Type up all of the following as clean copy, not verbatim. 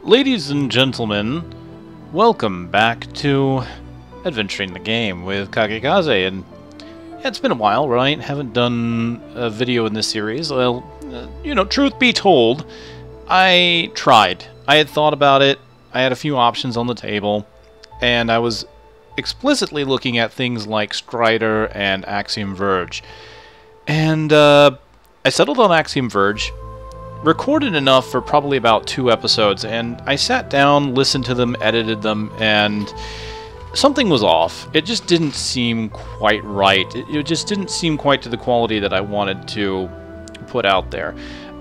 Ladies and gentlemen, welcome back to Adventuring the Game with KageKaze, and it's been a while, right? Haven't done a video in this series. Well, truth be told, I tried. I had thought about it, I had a few options on the table, and I was explicitly looking at things like Strider and Axiom Verge. And I settled on Axiom Verge, recorded enough for probably about 2 episodes, and I sat down, listened to them, edited them, and something was off. It just didn't seem quite right. It just didn't seem quite to the quality that I wanted to put out there.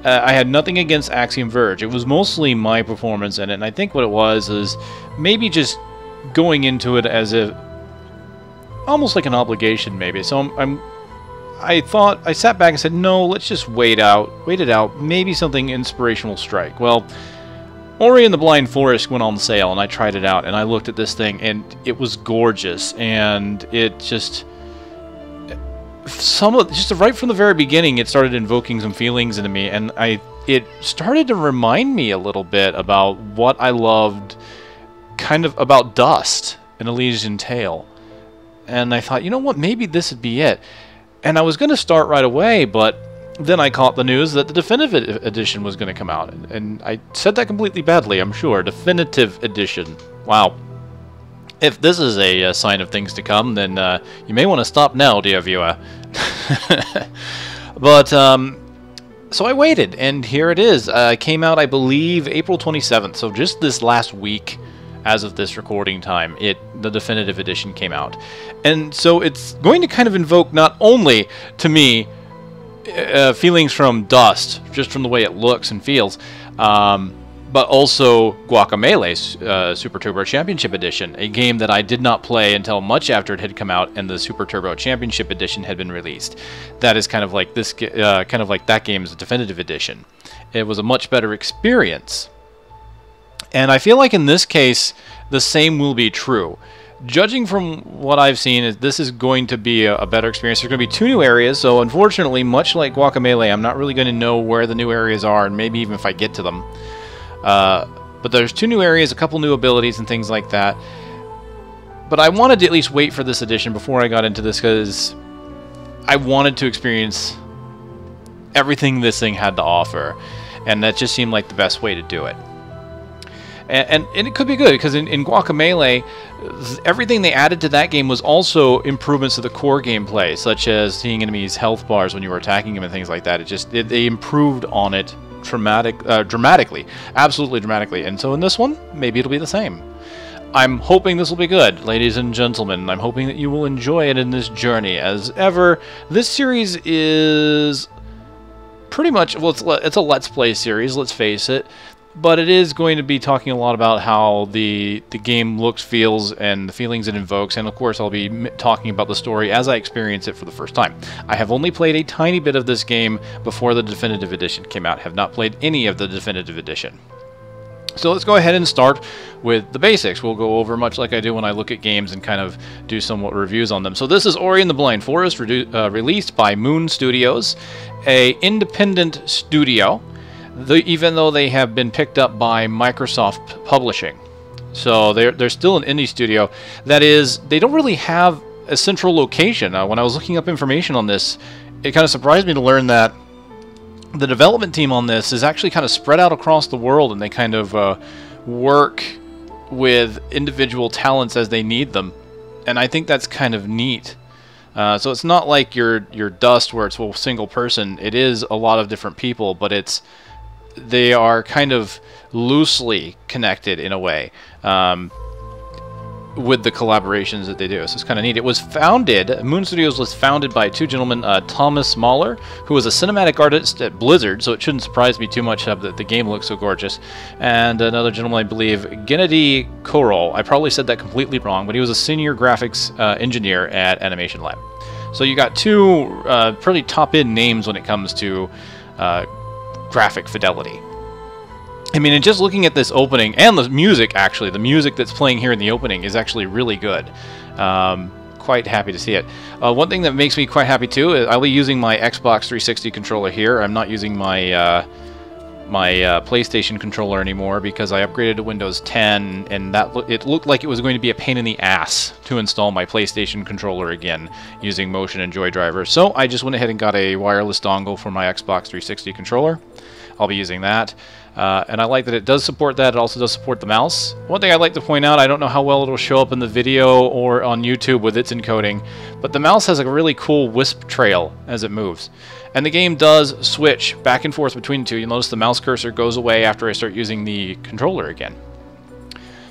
I had nothing against Axiom Verge. It was mostly my performance in it, and I think what it was is maybe just going into it as if almost like an obligation, maybe. So I sat back and said, no, let's just wait it out, maybe something inspirational strike. Well, Ori and the Blind Forest went on sale, and I tried it out, and I looked at this thing, and it was gorgeous, and it just right from the very beginning, it started invoking some feelings into me, and it started to remind me a little bit about what I loved, kind of about Dust in Elysian Tale. And I thought, you know what, maybe this would be it. And I was going to start right away, but then I caught the news that the Definitive Edition was going to come out. And I said that completely badly, I'm sure. Definitive Edition. Wow. If this is a sign of things to come, then you may want to stop now, dear viewer. But, so I waited, and here it is. Came out, I believe, April 27th, so just this last week. As of this recording time, the Definitive Edition came out. And so it's going to kind of invoke not only, to me, feelings from Dust, just from the way it looks and feels, but also Guacamelee Super Turbo Championship Edition, a game that I did not play until much after it had come out and the Super Turbo Championship Edition had been released. That is kind of like that game's Definitive Edition. It was a much better experience. And I feel like in this case, the same will be true. Judging from what I've seen, this is going to be a better experience. There's going to be 2 new areas, so unfortunately, much like Guacamelee, I'm not really going to know where the new areas are, and maybe even if I get to them. But there's 2 new areas, a couple new abilities, and things like that. But I wanted to at least wait for this edition before I got into this, because I wanted to experience everything this thing had to offer, and that just seemed like the best way to do it. And it could be good, because in Guacamelee, everything they added to that game was also improvements to the core gameplay, such as seeing enemies' health bars when you were attacking them and things like that. They improved on it dramatically, absolutely dramatically. And so in this one, maybe it'll be the same. I'm hoping this will be good, ladies and gentlemen. I'm hoping that you will enjoy it in this journey. As ever, this series is pretty much, well, it's a Let's Play series, let's face it. But it is going to be talking a lot about how the game looks, feels, and the feelings it invokes, and of course I'll be talking about the story as I experience it for the first time. I have only played a tiny bit of this game before the Definitive Edition came out, have not played any of the Definitive Edition. So let's go ahead and start with the basics. We'll go over much like I do when I look at games and kind of do somewhat reviews on them. So this is Ori and the Blind Forest, released by Moon Studios, an independent studio. Even though they have been picked up by Microsoft Publishing. So they're still an indie studio. That is, they don't really have a central location. When I was looking up information on this, it kind of surprised me to learn that the development team on this is actually kind of spread out across the world, and they kind of work with individual talents as they need them. And I think that's kind of neat. So it's not like your Dust where it's a single person. It is a lot of different people, but they are kind of loosely connected in a way with the collaborations that they do. So it's kind of neat. It was founded, Moon Studios was founded by 2 gentlemen, Thomas Mahler, who was a cinematic artist at Blizzard, so it shouldn't surprise me too much that the game looks so gorgeous, and another gentleman, I believe, Gennady Korol. I probably said that completely wrong, but he was a senior graphics engineer at Animation Lab. So you got 2 pretty top-end names when it comes to graphic fidelity. I mean, and just looking at this opening, and the music, actually, the music that's playing here in the opening is actually really good. Quite happy to see it. One thing that makes me quite happy, too, is I'll be using my Xbox 360 controller here. I'm not using my my PlayStation controller anymore because I upgraded to Windows 10, and it looked like it was going to be a pain in the ass to install my PlayStation controller again using Motion and Joy drivers. So I just went ahead and got a wireless dongle for my Xbox 360 controller. I'll be using that. And I like that it does support that. It also does support the mouse. One thing I'd like to point out, I don't know how well it'll show up in the video or on YouTube with its encoding, but the mouse has a really cool wisp trail as it moves. And the game does switch back and forth between the two. You'll notice the mouse cursor goes away after I start using the controller again.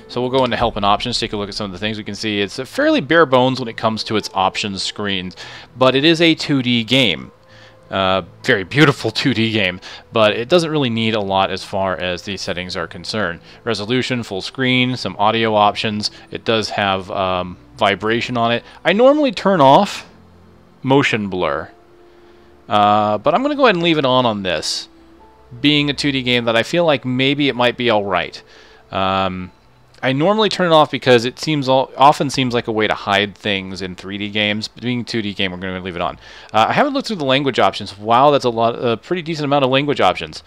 So we'll go into help and options, take a look at some of the things. We can see it's fairly bare bones when it comes to its options screens, but it is a 2D game. Very beautiful 2D game, but it doesn't really need a lot as far as the settings are concerned. Resolution, full screen, some audio options. It does have vibration on it. I normally turn off motion blur, but I'm going to go ahead and leave it on this, being a 2D game that I feel like maybe it might be alright. I normally turn it off because it often seems like a way to hide things in 3D games. But being a 2D game, we're going to leave it on. I haven't looked through the language options. Wow, that's a pretty decent amount of language options.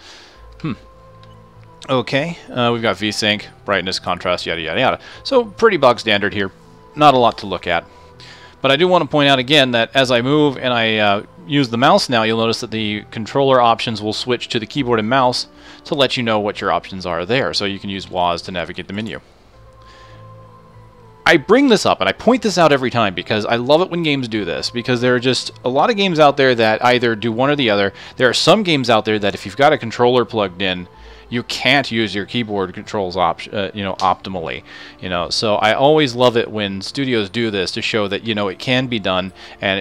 Okay, we've got VSync, brightness, contrast, yada yada yada. So pretty bog standard here. Not a lot to look at. But I do want to point out again that as I move and I use the mouse now, you'll notice that the controller options will switch to the keyboard and mouse to let you know what your options are there. So you can use WASD to navigate the menu. I bring this up and I point this out every time because I love it when games do this, because there are just a lot of games out there that either do one or the other. There are some games out there that if you've got a controller plugged in, you can't use your keyboard controls optimally. So I always love it when studios do this to show that it can be done, and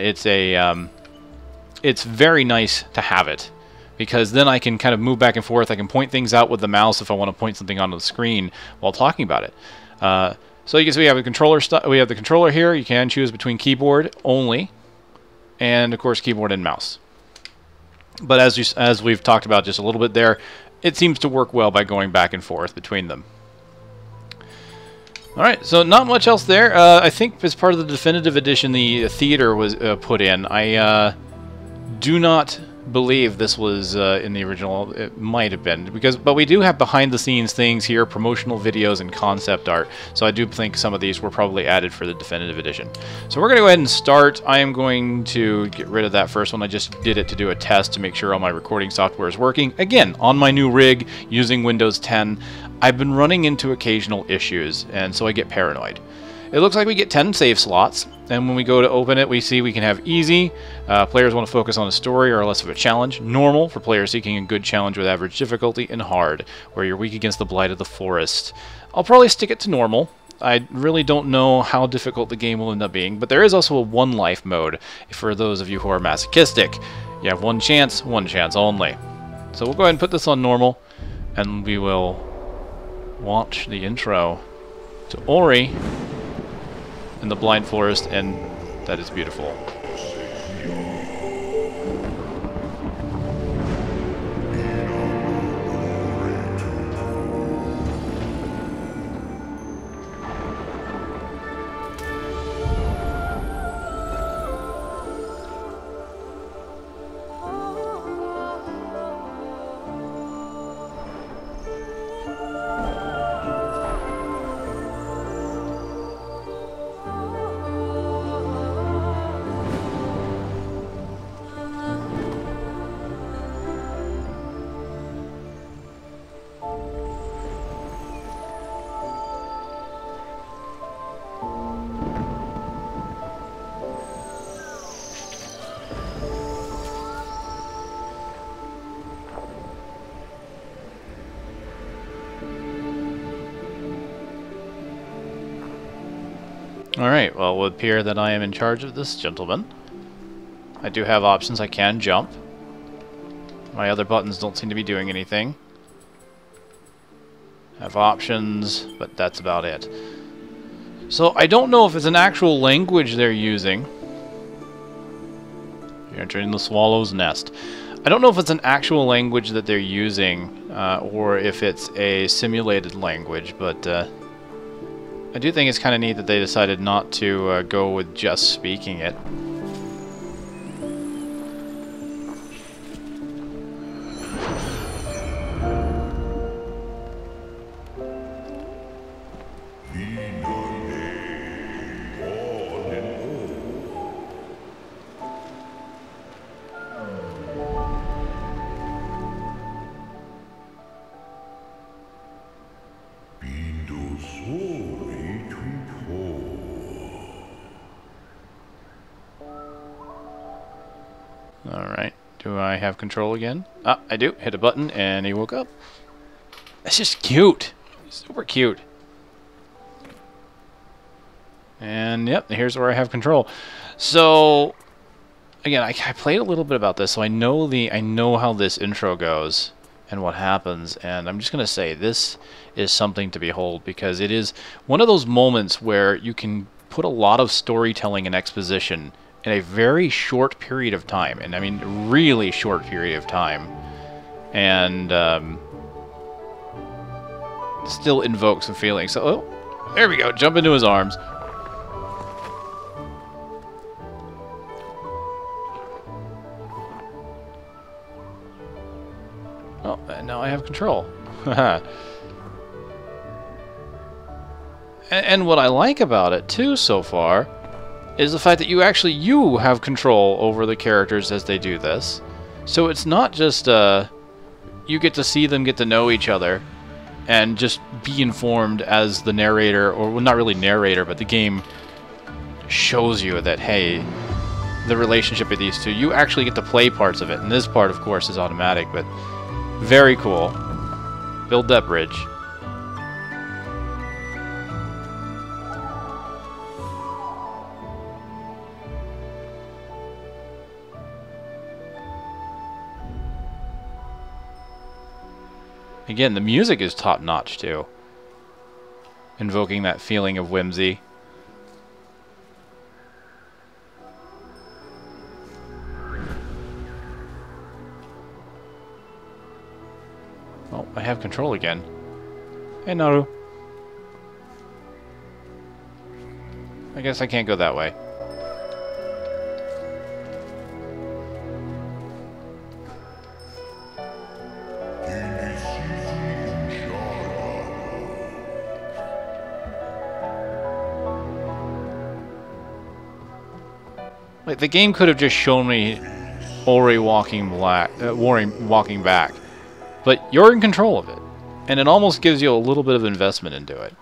it's very nice to have it, because then I can kind of move back and forth. I can point things out with the mouse if I want to point something onto the screen while talking about it. So you can see we have a controller. We have the controller here. You can choose between keyboard only, and of course keyboard and mouse. But as we've talked about just a little bit there, it seems to work well by going back and forth between them. All right, so not much else there. I think as part of the definitive edition, the theater was put in. I do not believe this was in the original. It might have been, but we do have behind the scenes things here, promotional videos and concept art, so I do think some of these were probably added for the definitive edition. So we're going to go ahead and start. I am going to get rid of that first one. I just did it to do a test to make sure all my recording software is working. Again, on my new rig using Windows 10, I've been running into occasional issues, and so I get paranoid. It looks like we get 10 save slots, and when we go to open it, we see we can have easy, players want to focus on a story or less of a challenge, normal for players seeking a good challenge with average difficulty, and hard, where you're weak against the blight of the forest. I'll probably stick it to normal. I really don't know how difficult the game will end up being, but there is also a one life mode for those of you who are masochistic. You have one chance only. So we'll go ahead and put this on normal, and we will watch the intro to Ori in the blind forest, and that is beautiful. Alright, well, it would appear that I am in charge of this gentleman. I do have options. I can jump. My other buttons don't seem to be doing anything. I have options, but that's about it. So I don't know if it's an actual language they're using. You're entering the swallow's nest. I don't know if it's an actual language that they're using, or if it's a simulated language, but I do think it's kind of neat that they decided not to go with just speaking it. have control again. Ah, I do. Hit a button and he woke up. That's just cute. Super cute. And yep, here's where I have control. So again, I played a little bit about this, so I know how this intro goes and what happens, and I'm just gonna say this is something to behold, because it is one of those moments where you can put a lot of storytelling and exposition in a very short period of time, and I mean really short period of time, and still invoke some feelings. So, oh, there we go, jump into his arms. Oh, and now I have control. And what I like about it, too, so far, is the fact that you have control over the characters as they do this. So it's not just, you get to see them get to know each other, and just be informed as the narrator, or well, not really narrator, but the game shows you that, hey, the relationship of these two, you actually get to play parts of it. And this part, of course, is automatic, but very cool. Build that bridge. Again, the music is top-notch, too. Invoking that feeling of whimsy. Oh, I have control again. Hey, Naru. I guess I can't go that way. Like, the game could have just shown me Ori walking back. But you're in control of it, and it almost gives you a little bit of investment into it.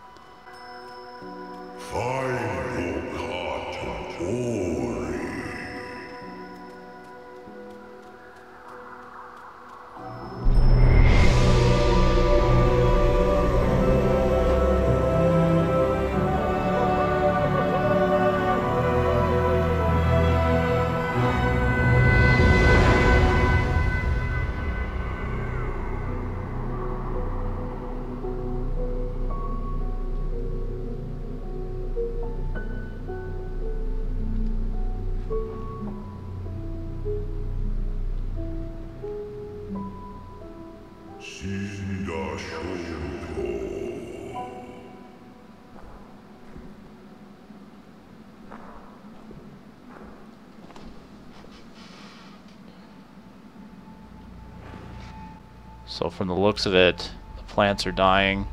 So from the looks of it, the plants are dying.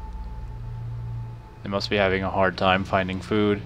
They must be having a hard time finding food.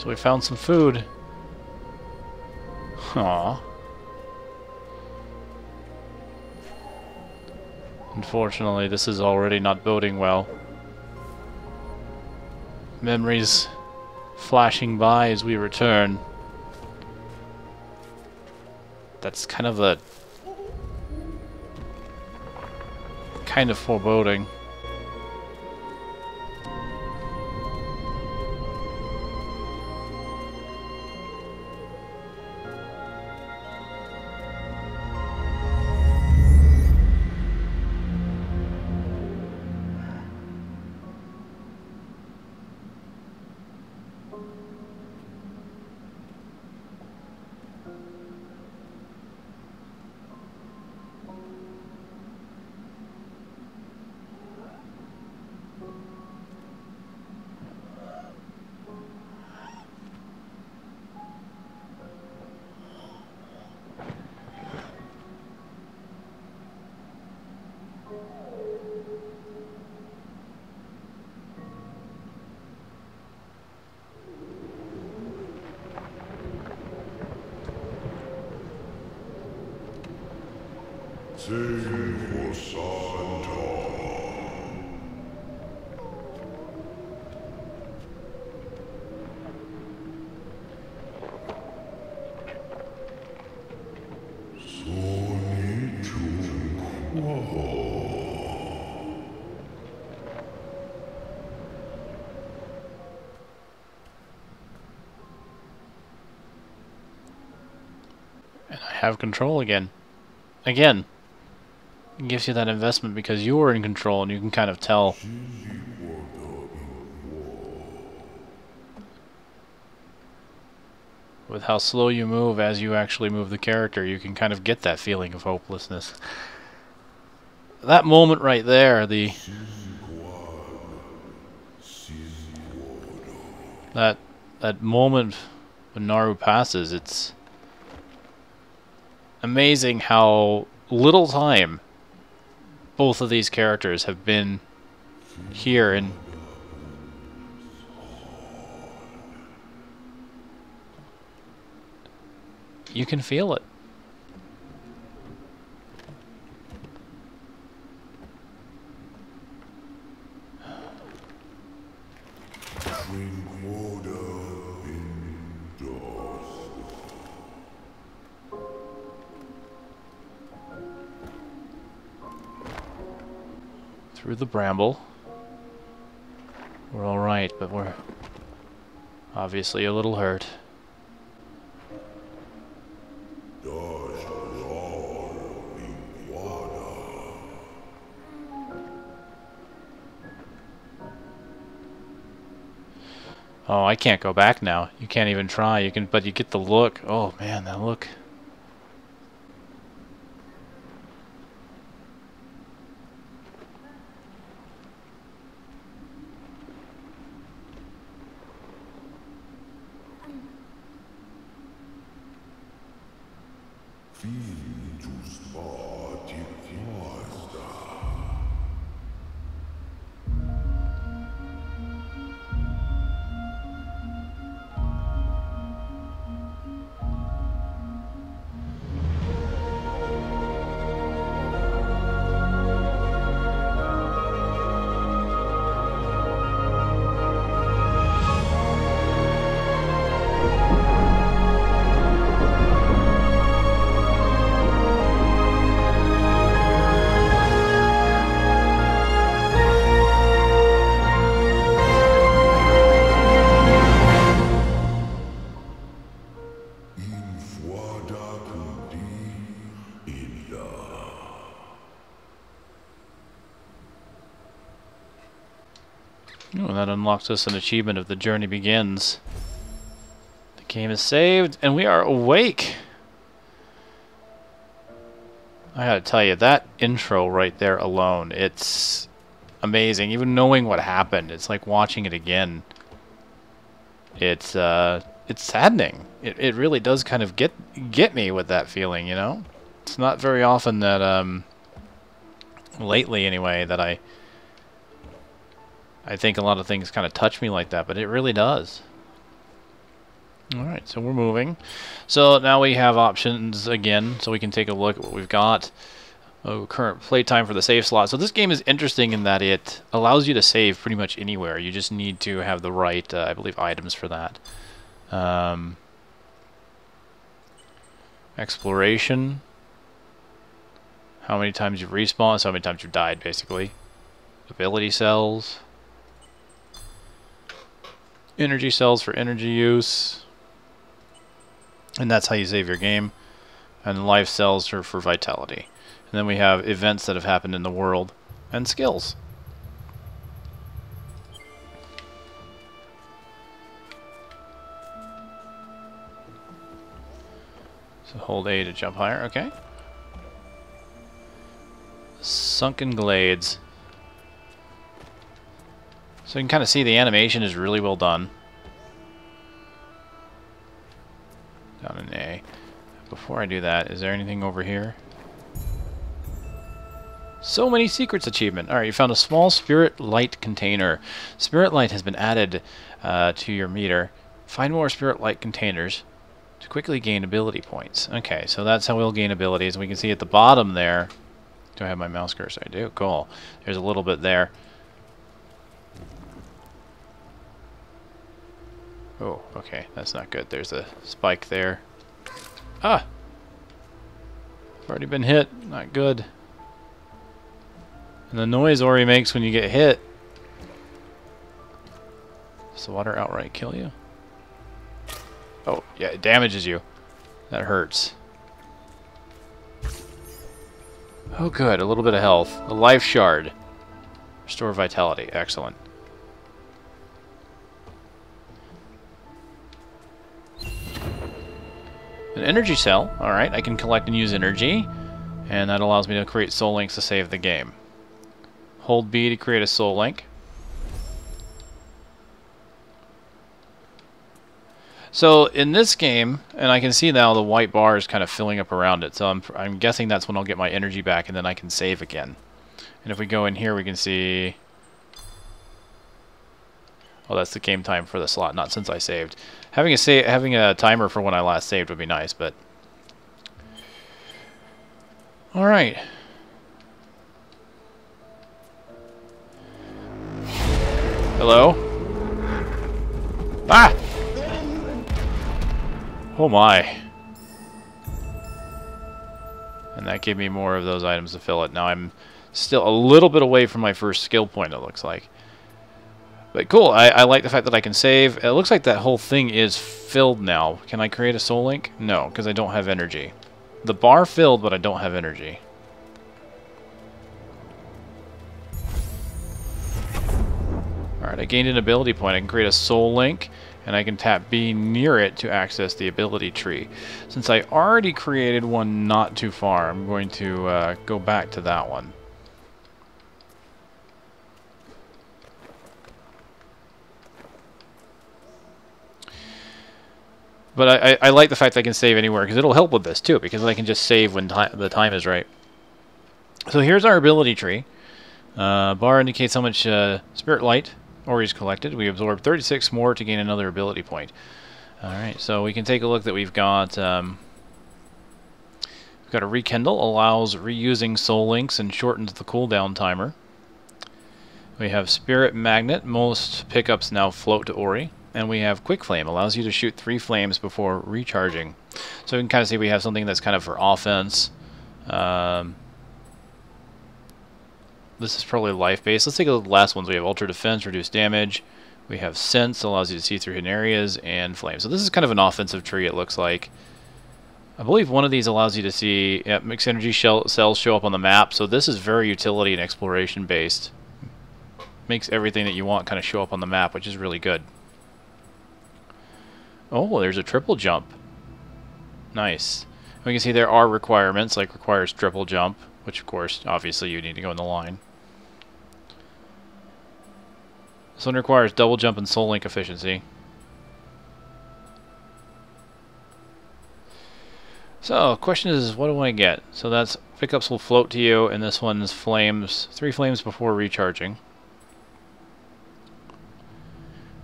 So we found some food. Aww. Unfortunately, this is already not boding well. Memories flashing by as we return. That's kind of foreboding. And I have control again. Again. It gives you that investment because you're in control and you can kind of tell. With how slow you move as you actually move the character, you can kind of get that feeling of hopelessness. That moment right there, that moment when Naru passes, it's amazing how little time both of these characters have been here, and you can feel it. Through the bramble. We're alright, but we're obviously a little hurt. Oh, I can't go back now. You can't even try. You can, but you get the look. Oh man, that look. Oh, that unlocks us an achievement of the journey begins. The game is saved, and we are awake! I gotta tell you, that intro right there alone, it's amazing. Even knowing what happened, it's like watching it again. It's saddening. It really does kind of get me with that feeling, you know? It's not very often that, lately anyway, that I think a lot of things kind of touch me like that, but it really does. Alright, so we're moving. So now we have options again, so we can take a look at what we've got. Oh, current playtime for the save slot. So this game is interesting in that it allows you to save pretty much anywhere. You just need to have the right, I believe, items for that. Exploration. How many times you've respawned, so how many times you've died, basically. Ability cells. Energy cells for energy use. And that's how you save your game. And life cells are for vitality. And then we have events that have happened in the world. And skills. So hold A to jump higher, okay. Sunken Glades. So you can kind of see the animation is really well done. Down in A. Before I do that, is there anything over here? So many secrets achievement. Alright, you found a small spirit light container. Spirit light has been added to your meter. Find more spirit light containers to quickly gain ability points. Okay, so that's how we'll gain abilities. We can see at the bottom there. Do I have my mouse cursor? I do. Cool. There's a little bit there. Oh, okay. That's not good. There's a spike there. Ah! I've already been hit. Not good. And the noise Ori makes when you get hit. Does the water outright kill you? Oh, yeah, it damages you. That hurts. Oh, good. A little bit of health. A life shard. Restore vitality. Excellent. An energy cell. Alright, I can collect and use energy. And that allows me to create soul links to save the game. Hold B to create a soul link. So in this game, and I can see now the white bar is kind of filling up around it, so I'm guessing that's when I'll get my energy back and then I can save again. And if we go in here we can see... Oh, that's the game time for the slot, not since I saved. Having a timer for when I last saved would be nice, but... Alright. Hello? Ah! Oh my. And that gave me more of those items to fill it. Now I'm still a little bit away from my first skill point, it looks like. But cool, I like the fact that I can save. It looks like that whole thing is filled now. Can I create a soul link? No, because I don't have energy. The bar filled, but I don't have energy. Alright, I gained an ability point. I can create a soul link, and I can tap B near it to access the ability tree. Since I already created one not too far, I'm going to go back to that one. But I like the fact that I can save anywhere, because it'll help with this too, because I can just save when the time is right. So here's our ability tree. Bar indicates how much spirit light Ori's collected. We absorb 36 more to gain another ability point. Alright, so we can take a look that we've got a rekindle, allows reusing soul links and shortens the cooldown timer. We have spirit magnet, most pickups now float to Ori. And we have quick flame, allows you to shoot 3 flames before recharging. So we can kind of see we have something that's kind of for offense. This is probably life-based. Let's take a look at the last ones. We have Ultra Defense, Reduced Damage. We have Sense, allows you to see through hidden areas, and Flame. So this is kind of an offensive tree, it looks like. I believe one of these allows you to see mixed energy cells show up on the map. So this is very utility and exploration-based. Makes everything that you want kind of show up on the map, which is really good. Oh, there's a triple jump. Nice. We can see there are requirements, like requires triple jump, which of course, obviously you need to go in the line. This one requires double jump and soul link efficiency. So, question is, what do I get? So that's, pickups will float to you, and this one's flames, 3 flames before recharging.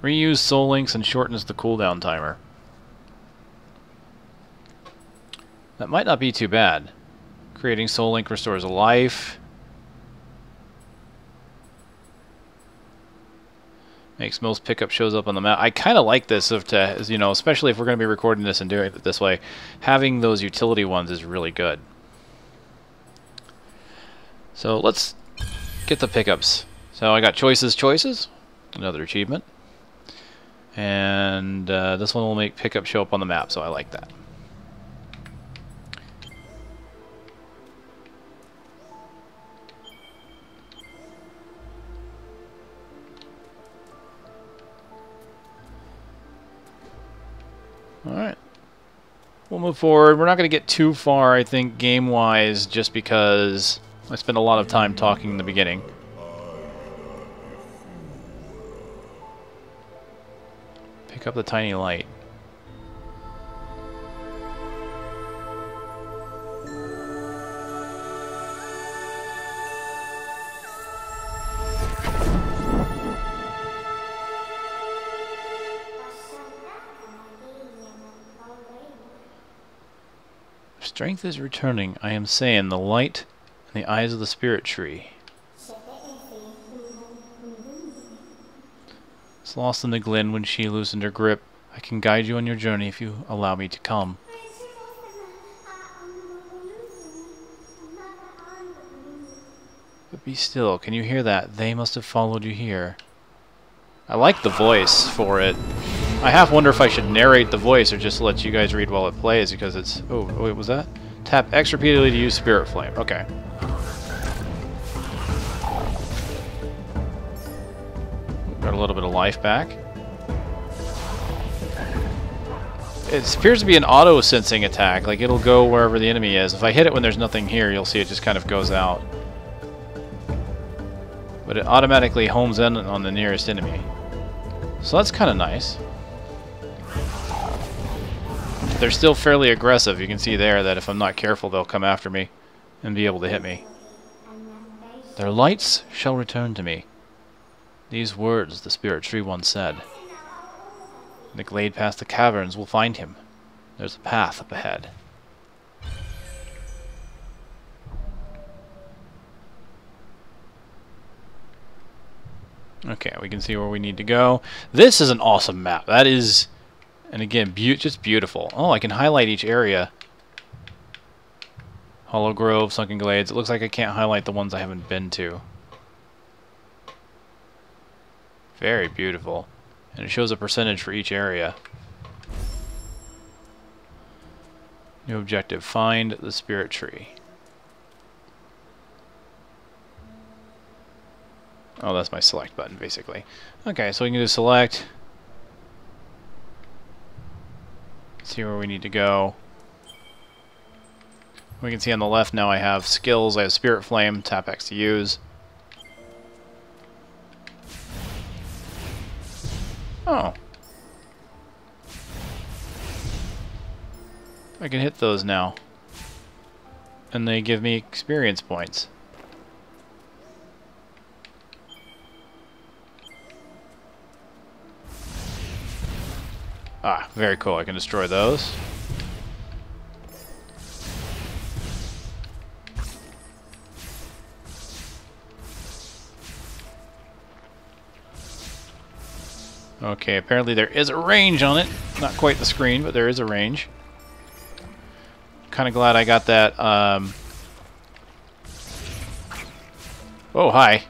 Reuse soul links and shortens the cooldown timer. That might not be too bad. Creating Soul Link restores a life. Makes most pickup shows up on the map. I kind of like this, you know, especially if we're going to be recording this and doing it this way. Having those utility ones is really good. So let's get the pickups. So I got choices, another achievement. And this one will make pickup show up on the map, so I like that. Alright. We'll move forward. We're not going to get too far, I think, game-wise, just because I spent a lot of time talking in the beginning. Pick up the tiny light. Strength is returning. I am saying the light in the eyes of the spirit tree. It's lost in the glen when she loosened her grip. I can guide you on your journey if you allow me to come. But be still. Can you hear that? They must have followed you here. I like the voice for it. I half wonder if I should narrate the voice or just let you guys read while it plays, because it's... Oh, wait, was that? Tap X repeatedly to use Spirit Flame. Okay. Got a little bit of life back. It appears to be an auto-sensing attack. Like, it'll go wherever the enemy is. If I hit it when there's nothing here, you'll see it just kind of goes out. But it automatically homes in on the nearest enemy. So that's kind of nice. They're still fairly aggressive. You can see there that if I'm not careful, they'll come after me and be able to hit me. Their lights shall return to me. These words the spirit tree once said. In the glade past the caverns, we'll find him. There's a path up ahead. Okay, we can see where we need to go. This is an awesome map. That is, and again, just beautiful. Oh, I can highlight each area. Hollow Grove, Sunken Glades. It looks like I can't highlight the ones I haven't been to. Very beautiful. And it shows a percentage for each area. New objective, find the spirit tree. Oh, that's my select button, basically. Okay, so we can do select. See where we need to go. We can see on the left now I have skills. I have Spirit Flame, tap X to use. Oh. I can hit those now. And they give me experience points. Ah, very cool. I can destroy those. Okay, apparently there is a range on it. Not quite the screen, but there is a range. Kind of glad I got that. Oh, hi.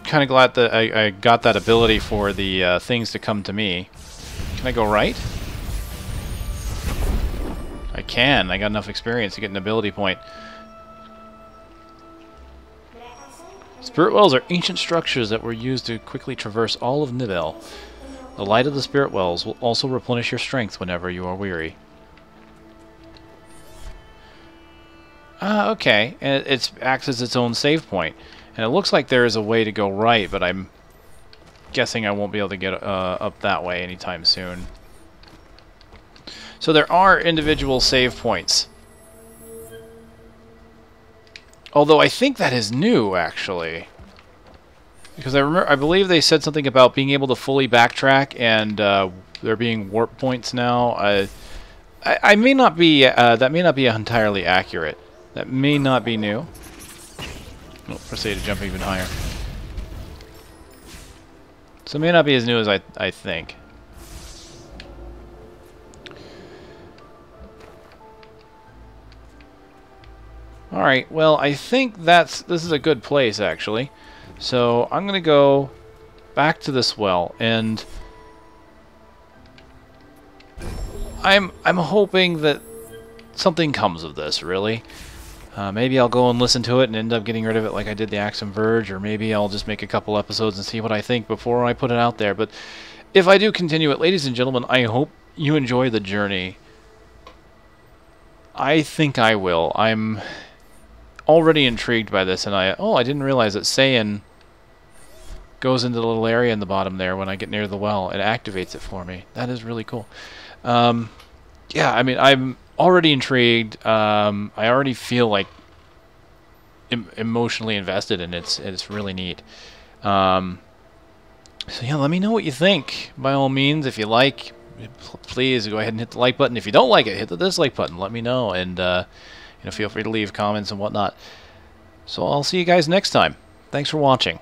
Kind of glad that I got that ability for the things to come to me. Can I go right? I can. I got enough experience to get an ability point. Spirit wells are ancient structures that were used to quickly traverse all of Nibel. The light of the spirit wells will also replenish your strength whenever you are weary. Ah, okay. And it acts as its own save point. And it looks like there is a way to go right, but I'm guessing I won't be able to get up that way anytime soon. So there are individual save points. Although I think that is new, actually. Because I believe they said something about being able to fully backtrack, and there being warp points now. I may not be, that may not be entirely accurate. That may not be new. Oh, proceed to jump even higher. So it may not be as new as I think. Alright, well, I think this is a good place, actually. So I'm going to go back to this well, and I'm hoping that something comes of this, really. Maybe I'll go and listen to it and end up getting rid of it like I did the Axum Verge, or maybe I'll just make a couple episodes and see what I think before I put it out there. But if I do continue it, ladies and gentlemen, I hope you enjoy the journey. I think I will. I'm already intrigued by this, and I didn't realize that Saiyan goes into the little area in the bottom there when I get near the well. It activates it for me. That is really cool. Yeah, I mean, I'm already intrigued. I already feel like emotionally invested, and it's really neat. So yeah, let me know what you think. By all means, if you like, please go ahead and hit the like button. If you don't like it, hit the dislike button. Let me know, and you know, feel free to leave comments and whatnot. So I'll see you guys next time. Thanks for watching.